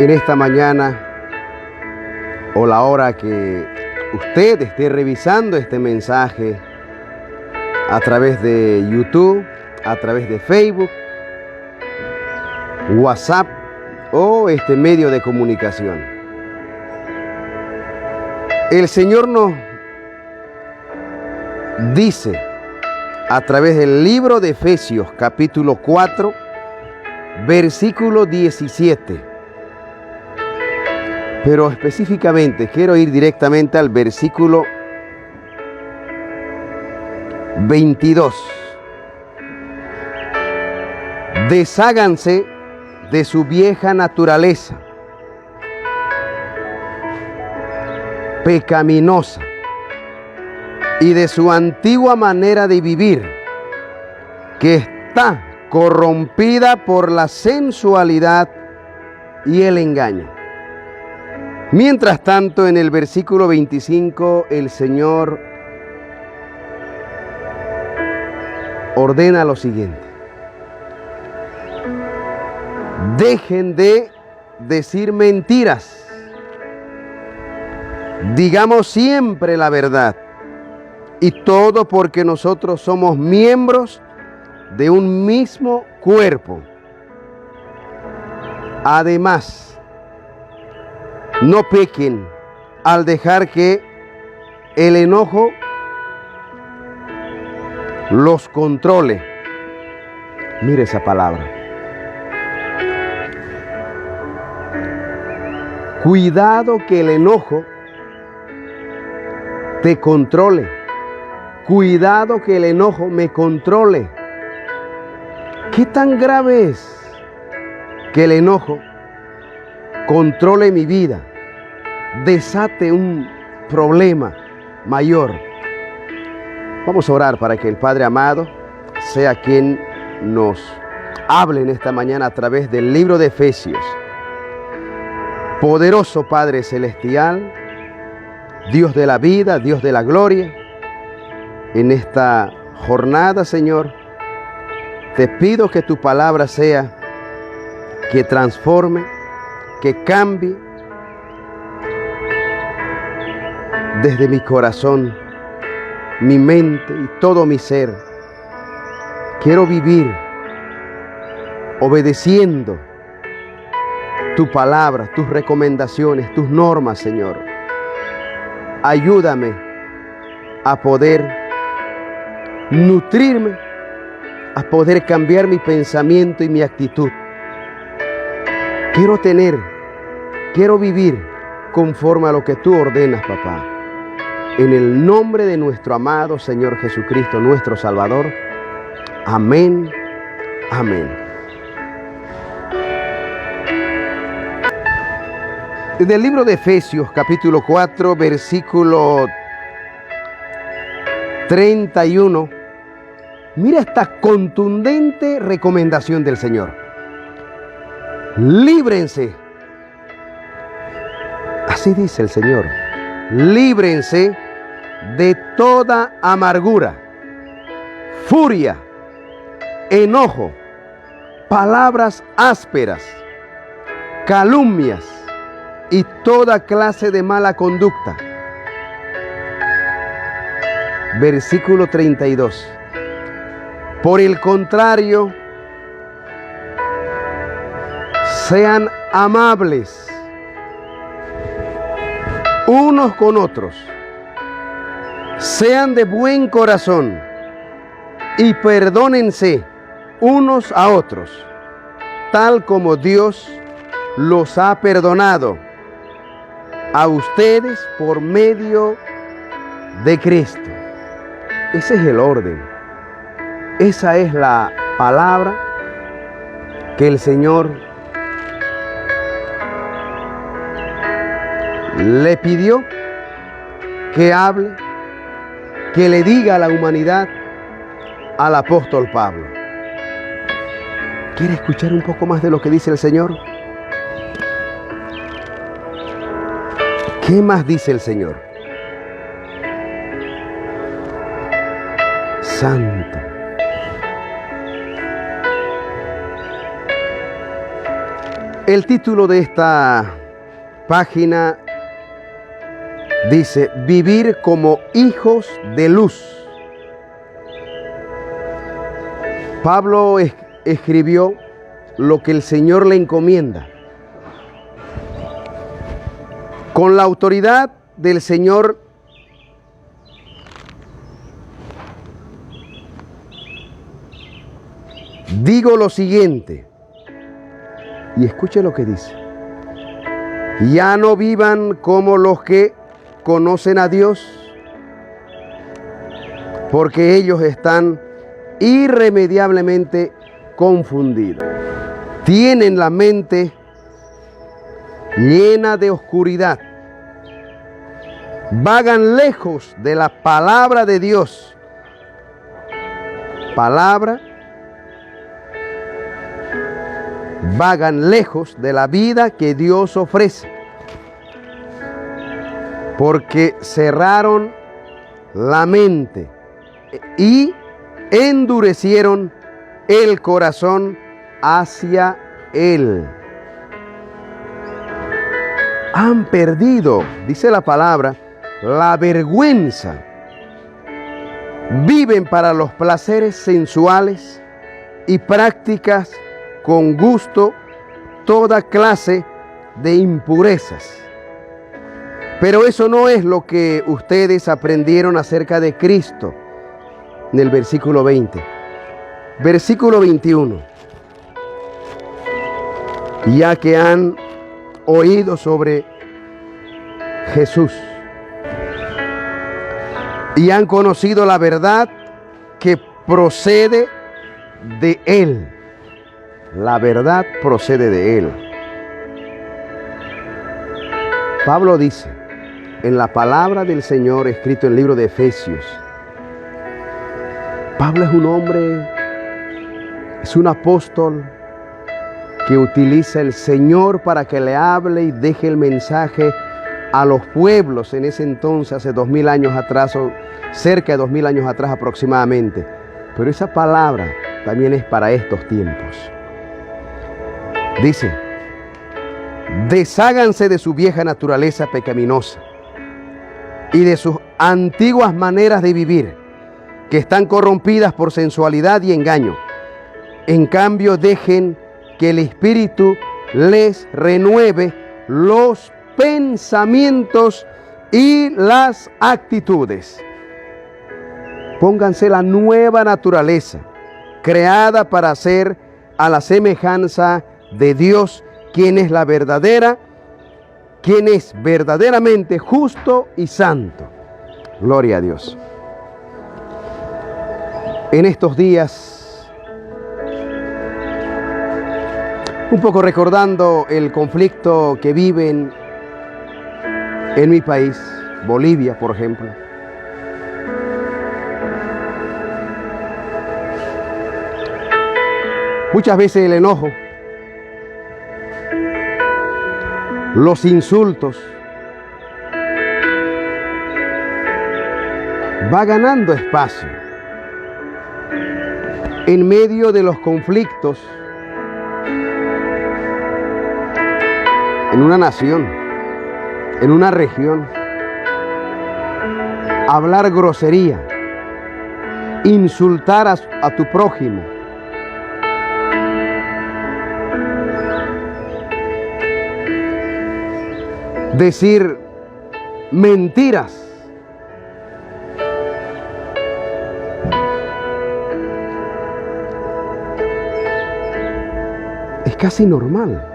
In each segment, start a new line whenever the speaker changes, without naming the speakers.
en esta mañana o la hora que usted esté revisando este mensaje a través de YouTube, a través de Facebook, WhatsApp o este medio de comunicación. El Señor nos dice a través del libro de Efesios capítulo 4, versículo 17. Pero específicamente quiero ir directamente al versículo 22. Desháganse de su vieja naturaleza pecaminosa y de su antigua manera de vivir, que está corrompida por la sensualidad y el engaño. Mientras tanto, en el versículo 25, el Señor ordena lo siguiente: dejen de decir mentiras. Digamos siempre la verdad. Y todo porque nosotros somos miembros de un mismo cuerpo. Además, no pequen al dejar que el enojo los controle. Mire esa palabra. Cuidado que el enojo te controle. Cuidado que el enojo me controle. ¿Qué tan grave es que el enojo controle mi vida, desate un problema mayor? Vamos a orar para que el Padre amado sea quien nos hable en esta mañana a través del libro de Efesios. Poderoso Padre Celestial, Dios de la vida, Dios de la gloria, en esta jornada, Señor, te pido que tu palabra sea que transforme, que cambie desde mi corazón, mi mente y todo mi ser. Quiero vivir obedeciendo tu palabra, tus recomendaciones, tus normas, Señor. Ayúdame a poder nutrirme, a poder cambiar mi pensamiento y mi actitud. Quiero vivir conforme a lo que tú ordenas, papá. En el nombre de nuestro amado Señor Jesucristo, nuestro Salvador. Amén. Amén. Del libro de Efesios, capítulo 4, versículo 31. Mira esta contundente recomendación del Señor. Líbrense. Así dice el Señor. Líbrense de toda amargura, furia, enojo, palabras ásperas, calumnias y toda clase de mala conducta. Versículo 32. Por el contrario, sean amables unos con otros, sean de buen corazón y perdónense unos a otros, tal como Dios los ha perdonado a ustedes por medio de Cristo. Ese es el orden. Esa es la palabra que el Señor le pidió que hable, que le diga a la humanidad al apóstol Pablo. ¿Quiere escuchar un poco más de lo que dice el Señor? ¿Qué más dice el Señor? Santo. El título de esta página dice: vivir como hijos de luz. Pablo escribió lo que el Señor le encomienda. Con la autoridad del Señor, digo lo siguiente, y escuche lo que dice: ya no vivan como los que conocen a Dios, porque ellos están irremediablemente confundidos. Tienen la mente llena de oscuridad. Vagan lejos de la palabra de Dios. Vagan lejos de la vida que Dios ofrece, porque cerraron la mente y endurecieron el corazón hacia Él. Han perdido, dice la palabra, la vergüenza. Viven para los placeres sensuales y prácticas con gusto toda clase de impurezas. Pero eso no es lo que ustedes aprendieron acerca de Cristo. En el versículo 20. Versículo 21. Ya que han oído sobre Jesús y han conocido la verdad que procede de Él. La verdad procede de Él. Pablo dice en la palabra del Señor escrito en el libro de Efesios. Pablo es un hombre, es un apóstol que utiliza el Señor para que le hable y deje el mensaje a los pueblos en ese entonces, hace 2000 años atrás, o cerca de 2000 años atrás aproximadamente. Pero esa palabra también es para estos tiempos. Dice: desháganse de su vieja naturaleza pecaminosa y de sus antiguas maneras de vivir, que están corrompidas por sensualidad y engaño. En cambio, dejen que el Espíritu les renueve los pensamientos y las actitudes. Pónganse la nueva naturaleza, creada para ser a la semejanza de Dios, quien es verdaderamente justo y santo. Gloria a Dios. En estos días, un poco recordando el conflicto que viven en mi país, Bolivia, por ejemplo. Muchas veces el enojo, los insultos, va ganando espacio en medio de los conflictos en una nación, en una región. Hablar grosería, insultar a tu prójimo, decir mentiras. Es casi normal.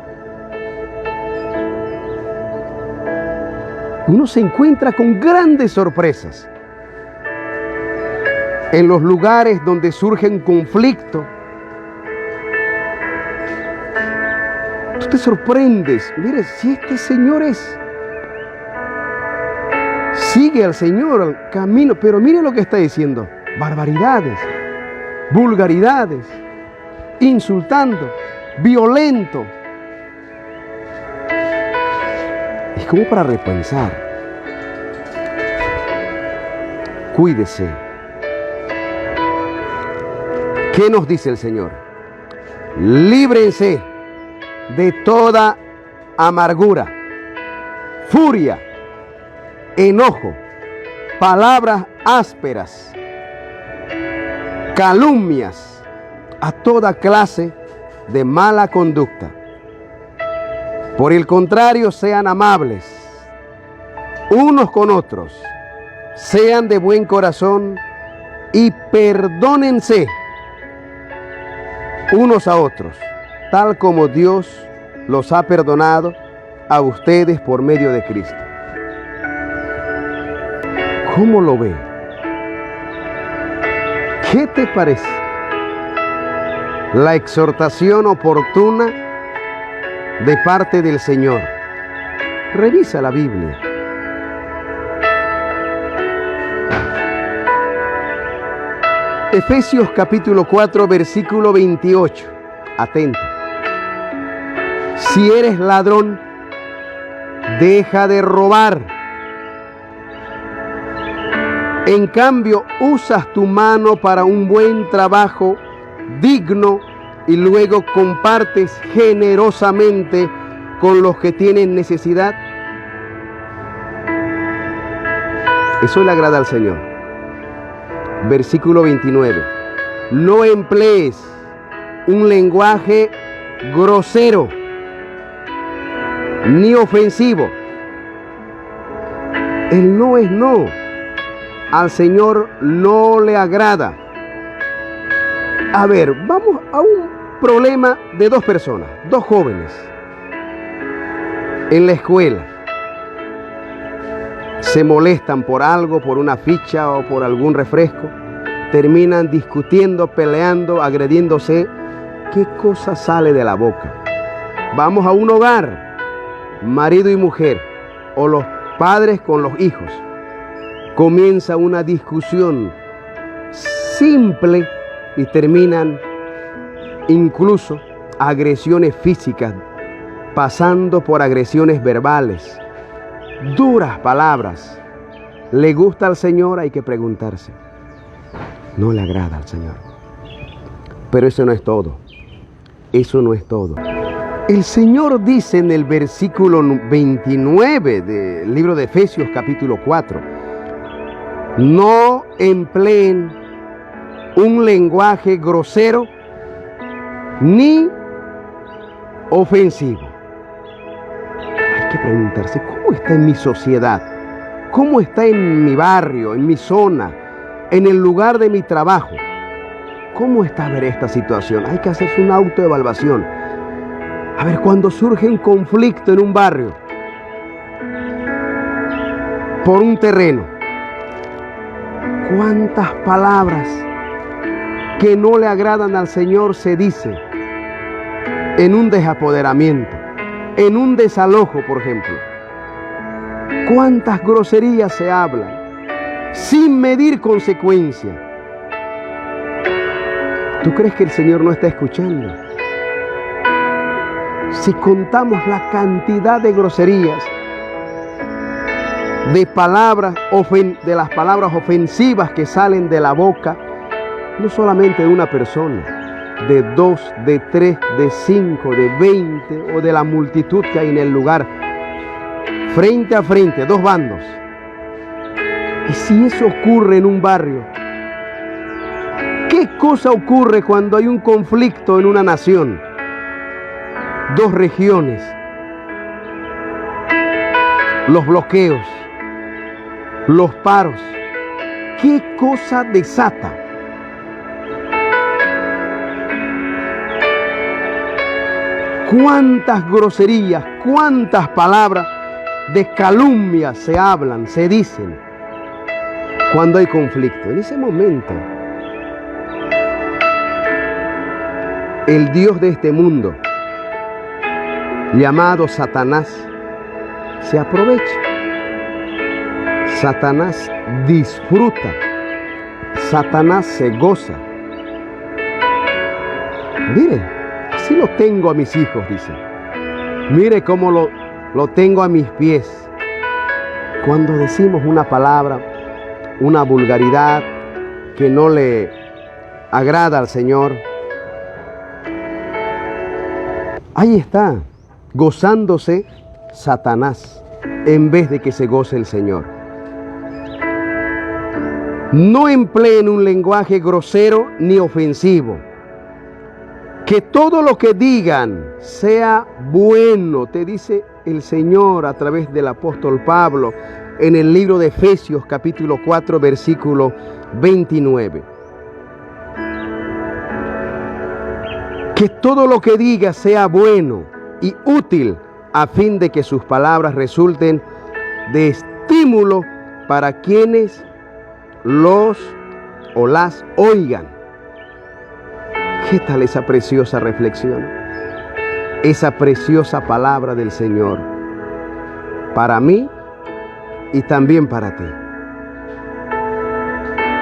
Uno se encuentra con grandes sorpresas en los lugares donde surge un conflicto. Tú te sorprendes. Mire, si este señor sigue al Señor, al camino, pero mire lo que está diciendo: barbaridades, vulgaridades, insultando, violento. Es como para repensar. Cuídese. ¿Qué nos dice el Señor? Líbrense de toda amargura, furia, enojo, palabras ásperas, calumnias, a toda clase de mala conducta. Por el contrario, sean amables unos con otros, sean de buen corazón y perdónense unos a otros, tal como Dios los ha perdonado a ustedes por medio de Cristo. ¿Cómo lo ve? ¿Qué te parece? La exhortación oportuna de parte del Señor. Revisa la Biblia. Efesios capítulo 4, versículo 28. Atento. Si eres ladrón, deja de robar. En cambio, usas tu mano para un buen trabajo digno y luego compartes generosamente con los que tienen necesidad. Eso le agrada al Señor. Versículo 29. No emplees un lenguaje grosero ni ofensivo. El no es no. Al Señor no le agrada. A ver, vamos a un problema de dos personas, dos jóvenes en la escuela. Se molestan por algo, por una ficha o por algún refresco. Terminan discutiendo, peleando, agrediéndose. ¿Qué cosa sale de la boca? Vamos a un hogar, marido y mujer, o los padres con los hijos. Comienza una discusión simple y terminan incluso agresiones físicas, pasando por agresiones verbales, duras palabras. ¿Le gusta al Señor? Hay que preguntarse. No le agrada al Señor. Pero eso no es todo. Eso no es todo. El Señor dice en el versículo 29 del libro de Efesios capítulo 4, no empleen un lenguaje grosero ni ofensivo. Hay que preguntarse, ¿cómo está en mi sociedad? ¿Cómo está en mi barrio, en mi zona, en el lugar de mi trabajo? ¿Cómo está a ver esta situación? Hay que hacerse una autoevaluación. A ver, cuando surge un conflicto en un barrio por un terreno, ¿cuántas palabras que no le agradan al Señor se dice en un desapoderamiento, en un desalojo, por ejemplo? ¿Cuántas groserías se hablan sin medir consecuencia? ¿Tú crees que el Señor no está escuchando? Si contamos la cantidad de groserías, de las palabras ofensivas que salen de la boca, no solamente de una persona, de 2, de 3, de 5, de 20 o de la multitud que hay en el lugar, frente a frente, dos bandos. Y si eso ocurre en un barrio, ¿qué cosa ocurre cuando hay un conflicto en una nación? Dos regiones, los bloqueos, los paros. ¿Qué cosa desata? ¿Cuántas groserías, cuántas palabras de calumnia se hablan, se dicen cuando hay conflicto? En ese momento, el Dios de este mundo, llamado Satanás, se aprovecha. Satanás disfruta. Satanás se goza. Mire, así lo tengo a mis hijos, dice. Mire cómo lo tengo a mis pies. Cuando decimos una palabra, una vulgaridad que no le agrada al Señor, Ahí está, gozándose Satanás en vez de que se goce el Señor. No empleen un lenguaje grosero ni ofensivo. Que todo lo que digan sea bueno, te dice el Señor a través del apóstol Pablo en el libro de Efesios capítulo 4 versículo 29. Que todo lo que diga sea bueno y útil a fin de que sus palabras resulten de estímulo para quienes los o las oigan. ¿Qué tal esa preciosa reflexión? Esa preciosa palabra del Señor para mí y también para ti.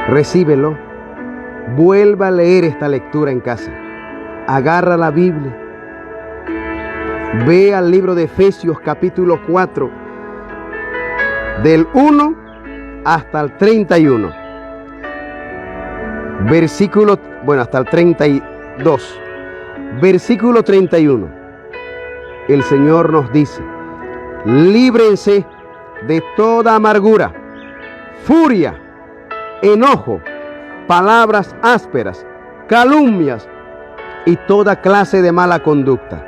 Recíbelo, vuelva a leer esta lectura en casa. Agarra la Biblia, ve al libro de Efesios capítulo 4, del 1 hasta el 31. Hasta el 32. Versículo 31. El Señor nos dice: líbrense de toda amargura, furia, enojo, palabras ásperas, calumnias y toda clase de mala conducta.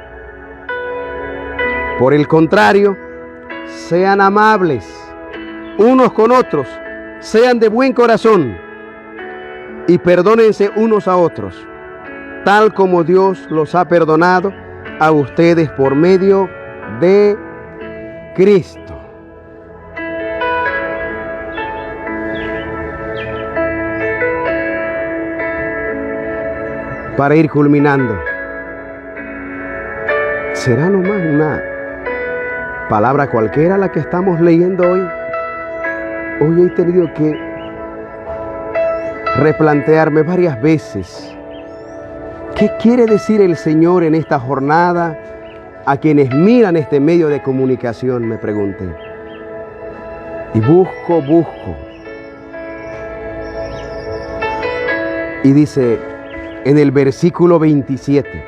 Por el contrario, sean amables unos con otros, sean de buen corazón y perdónense unos a otros, tal como Dios los ha perdonado a ustedes por medio de Cristo. Para ir culminando, ¿será nomás una palabra cualquiera la que estamos leyendo hoy? Hoy he tenido que replantearme varias veces qué quiere decir el Señor en esta jornada a quienes miran este medio de comunicación, me pregunté. Y busco. Y dice en el versículo 27,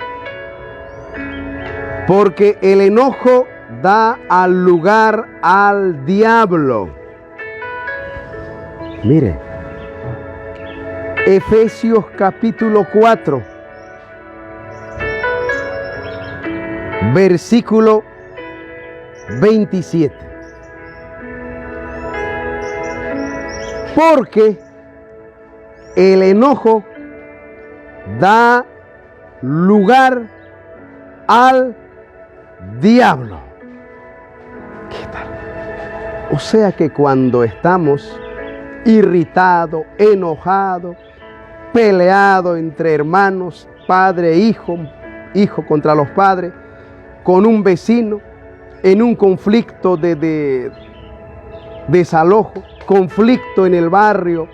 porque el enojo da al lugar al diablo. Mire, Efesios capítulo 4, versículo 27. Porque el enojo da lugar al diablo. ¿Qué tal? O sea que cuando estamos irritados, enojados, peleados entre hermanos, padre e hijo, hijo contra los padres, con un vecino, en un conflicto de desalojo, conflicto en el barrio,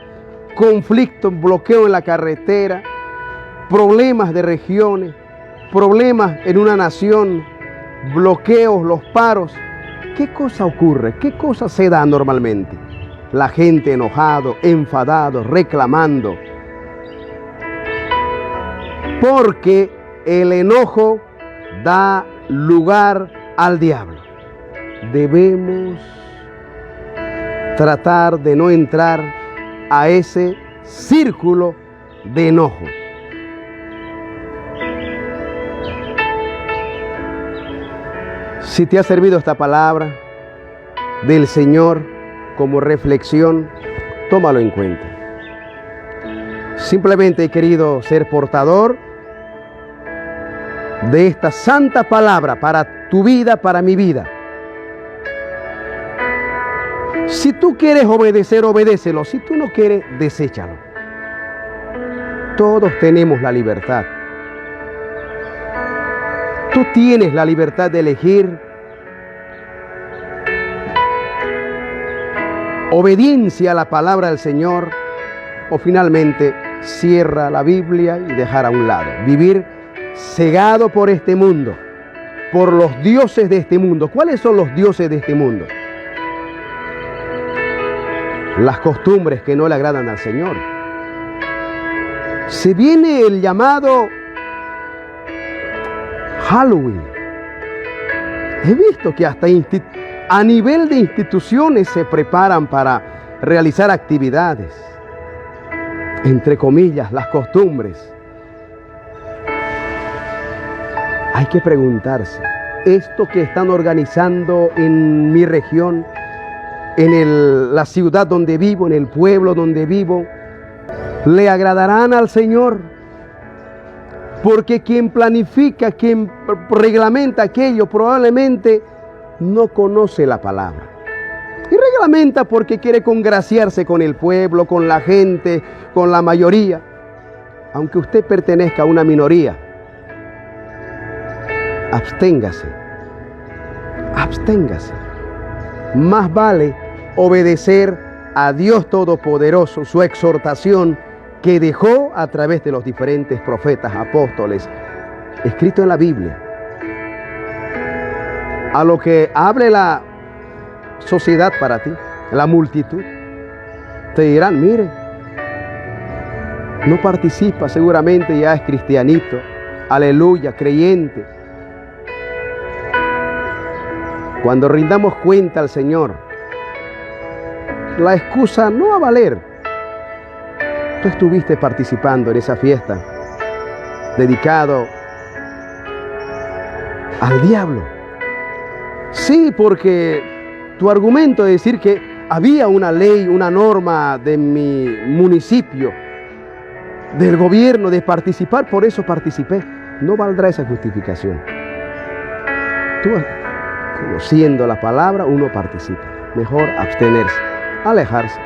conflicto, bloqueo en la carretera, problemas de regiones, problemas en una nación, bloqueos, los paros. ¿Qué cosa ocurre? ¿Qué cosa se da normalmente? La gente enojado, enfadado, reclamando. Porque el enojo da lugar al diablo. Debemos tratar de no entrar a ese círculo de enojo. Si te ha servido esta palabra del Señor como reflexión, tómalo en cuenta. Simplemente he querido ser portador de esta santa palabra para tu vida, para mi vida. Si tú quieres obedecer, obedécelo. Si tú no quieres, deséchalo. Todos tenemos la libertad. Tú tienes la libertad de elegir obediencia a la palabra del Señor o finalmente cierra la Biblia y dejar a un lado. Vivir cegado por este mundo, por los dioses de este mundo. ¿Cuáles son los dioses de este mundo? Las costumbres que no le agradan al Señor. Se viene el llamado Halloween. He visto que hasta a nivel de instituciones se preparan para realizar actividades, entre comillas, las costumbres. Hay que preguntarse, ¿esto que están organizando en mi región, en la ciudad donde vivo, en el pueblo donde vivo, le agradarán al Señor? Porque quien planifica, quien reglamenta aquello, probablemente no conoce la palabra. Y reglamenta porque quiere congraciarse con el pueblo, con la gente, con la mayoría. Aunque usted pertenezca a una minoría, absténgase. Absténgase. Más vale obedecer a Dios Todopoderoso, su exhortación que dejó a través de los diferentes profetas, apóstoles, escrito en la Biblia. A lo que hable la sociedad para ti, la multitud, te dirán, mire, no participa, seguramente ya es cristianito, aleluya, creyente. Cuando rindamos cuenta al Señor, la excusa no va a valer. Tú estuviste participando en esa fiesta dedicado al diablo. Sí, porque tu argumento de decir que había una ley, una norma de mi municipio, del gobierno, de participar, por eso participé, no valdrá esa justificación. Tú, conociendo la palabra, uno participa. Mejor abstenerse, alejarse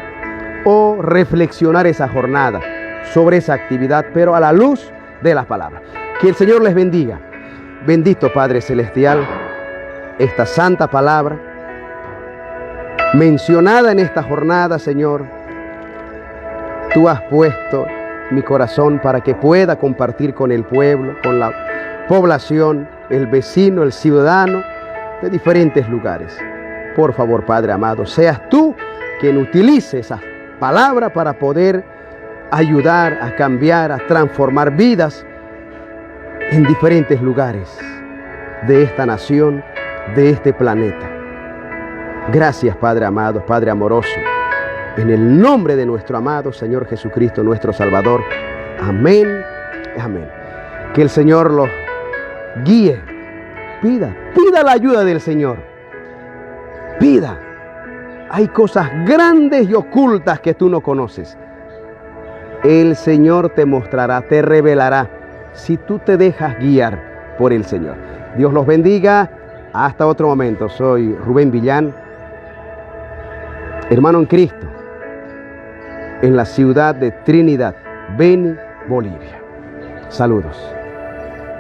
o reflexionar esa jornada sobre esa actividad, pero a la luz de las palabras. Que el Señor les bendiga. Bendito Padre Celestial, esta santa palabra mencionada en esta jornada, Señor, tú has puesto mi corazón para que pueda compartir con el pueblo, con la población, el vecino, el ciudadano de diferentes lugares. Por favor, Padre amado, seas tú quien utilice esa palabra para poder ayudar a cambiar, a transformar vidas en diferentes lugares de esta nación, de este planeta. Gracias, Padre amado, Padre amoroso, en el nombre de nuestro amado Señor Jesucristo, nuestro Salvador. Amén, amén. Que el Señor los guíe. Pida la ayuda del Señor. Pida. Hay cosas grandes y ocultas que tú no conoces. El Señor te mostrará, te revelará, si tú te dejas guiar por el Señor. Dios los bendiga. Hasta otro momento. Soy Rubén Villán, hermano en Cristo, en la ciudad de Trinidad, Beni, Bolivia. Saludos.